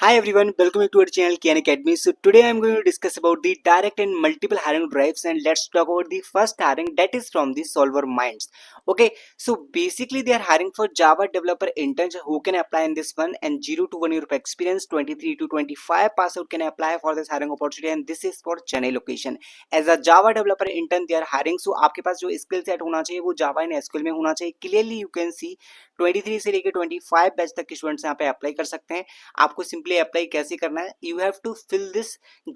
Hi everyone, welcome back to our channel Khan Academy. So today I am going to discuss about the direct and multiple hiring drives, and let's talk about the first hiring, that is from the Solver Minds. Okay, so basically they are hiring for Java developer interns who can apply in this one, and 0 to 1 year of experience, 23 to 25 pass out can apply for this hiring opportunity, and this is for Chennai location. As a Java developer intern they are hiring. So आपके पास जो skill set होना चाहिए वो Java and SQL में होना चाहिए. Clearly you can see 23 से लेकर 25 बैच तक के स्टूडेंट्स यहाँ पे अप्लाई कर सकते हैं. आपको सिंपली अप्लाई कैसे करना है, you have to fill this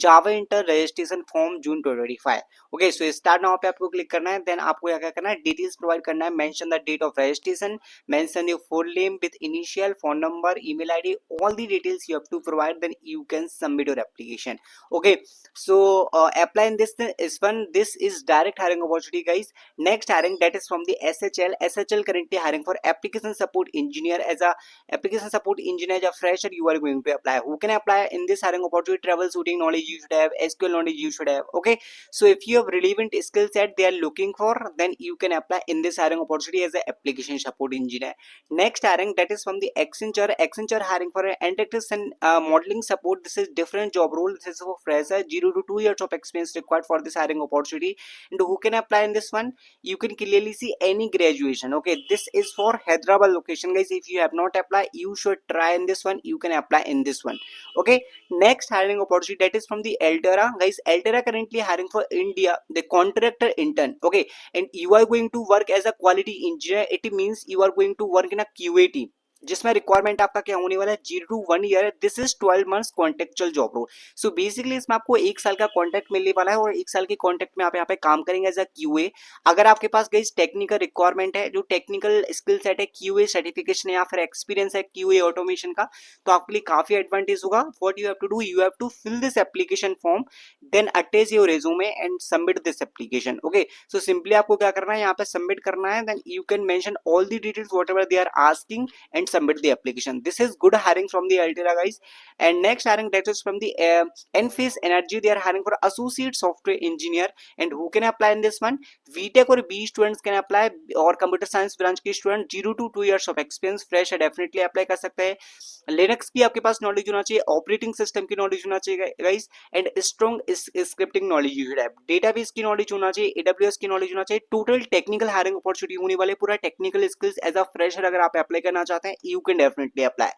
Java inter registration form June 2025. Okay, so start now पे आपको क्लिक करना है. देन आपको क्या करना है, डिटेल्स प्रोवाइड करना है. Mention the date of registration, mention your full name with initial, phone number, email ID, all the details you have to provide. Then you can submit your application. Okay, so apply in this one. This is direct hiring opportunity, guys. Next hiring, that is from the SHL currently hiring for application support engineer. As a application support engineer, as a fresher you are going to apply. Who can apply in this hiring opportunity? Troubleshooting knowledge you should have, SQL knowledge you should have. Okay, so if you have relevant skill set they are looking for, then you can apply in this hiring opportunity as a application support engineer. Next hiring, that is from the Accenture hiring for an antitrust and modeling support. This is different job role. This is for fresher, 0 to 2 years of experience required for this hiring opportunity. And who can apply in this one? You can clearly see any graduation. Okay, this is for Hyderabad location, guys. If you have not applied, you should try in this one. You can apply in this one. Okay, next hiring opportunity, that is from the Altera, guys. Altera currently hiring for India the contractor intern. Okay, and you are going to work as a quality engineer. It means you are going to work in a QA team, जिसमें requirement आपका क्या होने वाला है, 0 to 1 year. This is 12 months contractual job role. So basically इसमें आपको 1 साल का कॉन्ट्रैक्ट मिलने वाला है, और 1 साल के कॉन्ट्रैक्ट में आप यहाँ पे काम करेंगे एज अ क्यूए. अगर आपके पास गई टेक्निकल रिक्वायरमेंट है, जो टेक्निकल स्किल सेट है, क्यूए सर्टिफिकेशन या फिर एक्सपीरियंस है क्यूए ऑटोमेशन का, तो आपके लिए काफी एडवांटेज होगा. What you have to do, you have to fill this application form, then attach your resume and submit this application. Okay, so simply आपको क्या करना है, यहाँ पे सबमिट करना है. Then you can mention all the details whatever they are asking and submit the application. This is good hiring from the Altera, guys. And next hiring, that is from the Enphase Energy. They are hiring for associate software engineer. And who can apply in this one? VTech और B students can apply, और computer science branch के student 0 to 2 years of experience fresh है definitely apply कर सकते हैं. Linux की आपके पास knowledge होना चाहिए, ऑपरेटिंग सिस्टम की नॉलेज होना चाहिए guys, and strong scripting knowledge you should have, database की नॉलेज होना चाहिए, एडब्ल्यूएस की नॉलेज होना चाहिए. टोटल टेक्निकल हायरिंग अपॉर्चुनिटी होने वाले, पूरा technical skills. As a fresher अगर आप अप्लाई करना चाहते हैं, you can definitely apply.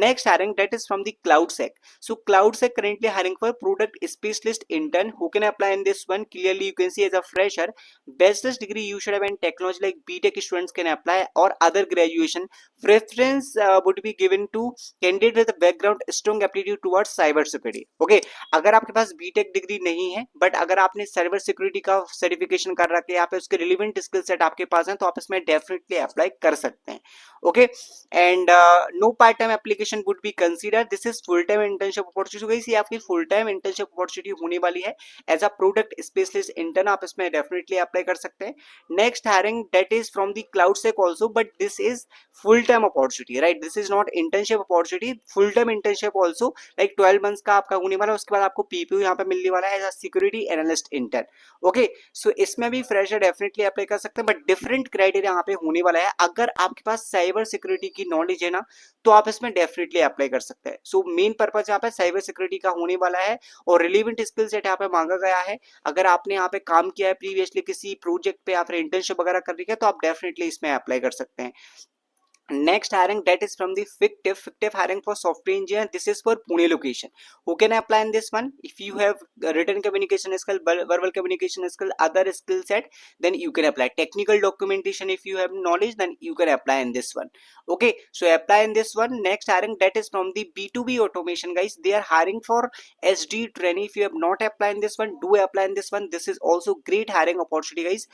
Next hiring, that is from the CloudSEK. So CloudSEK currently hiring for product specialist intern. Who can apply in this one? Clearly you can see as a fresher, bachelor's degree you should have in technology, like BTech students can apply, or other graduation. Preference would be given to candidate with a background strong aptitude towards cyber security. Okay, अगर आपके पास BTech degree नहीं है, but अगर आपने cyber security का certification कर रखा है, यहाँ पे उसके रिलेवेंट स्किल सेट आपके पास है, तो आप इसमें डेफिनेटली अप्लाई कर सकते हैं. Okay, and no part time application would be consider. This is full time internship opportunity. ये आपकी फुल टाइम इंटर्नशिप अपॉर्चुनिटी होने वाली है. As a product specialist intern आप इसमें डेफिनेटली अप्लाई कर सकते हैं. Next hiring, that is from the CloudSEK also, but this is full time opportunity, right. This is not internship opportunity, full time internship also, like 12 months का आपका होने वाला है. उसके बाद आपको पीपीयू यहाँ पे मिलने वाला है as a security analyst intern. Okay, so इसमें भी फ्रेशर डेफिनेटली अप्लाई कर सकते हैं, बट डिफरेंट क्राइटेरिया यहाँ पे होने वाला है. अगर आपके पास साइबर सिक्योरिटी की नॉलेज है ना, तो आप इसमें डेफिनेटली अप्लाई कर सकते हैं. सो मेन पर्पज यहाँ पे साइबर सिक्योरिटी का होने वाला है, और रिलेवेंट स्किल सेट यहाँ पे मांगा गया है. अगर आपने यहाँ पे काम किया है प्रीवियसली किसी प्रोजेक्ट पे या फिर इंटर्नशिप वगैरह कर रही है, तो आप डेफिनेटली इसमें अप्लाई कर सकते हैं. Next hiring, that is from the fictive hiring for software engineer. This is for Pune location. Who can apply in this one? If you have written communication skill, verbal communication skill, other skill set, then you can apply. Technical documentation, if you have knowledge, then you can apply in this one. Okay, so apply in this one. Next hiring, that is from the B2B automation, guys. They are hiring for SD trainee. If you have not applied in this one, do apply in this one. This is also great hiring opportunity, guys.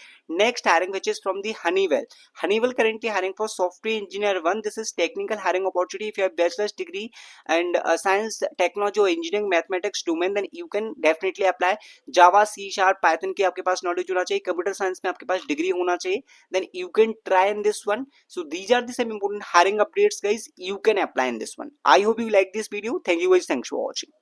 Next hiring, which is from the Honeywell currently hiring for software engineer 1. This is technical hiring opportunity. If you have bachelor's degree and science, technology or engineering mathematics domain, then you can definitely apply. Java, C Sharp, Python की आपके पास knowledge होना चाहिए, computer science में आपके पास degree होना चाहिए, then you can try in this one. So these are the some important hiring updates, guys. You can apply in this one. I hope you like this video. Thank you guys. Thanks for watching.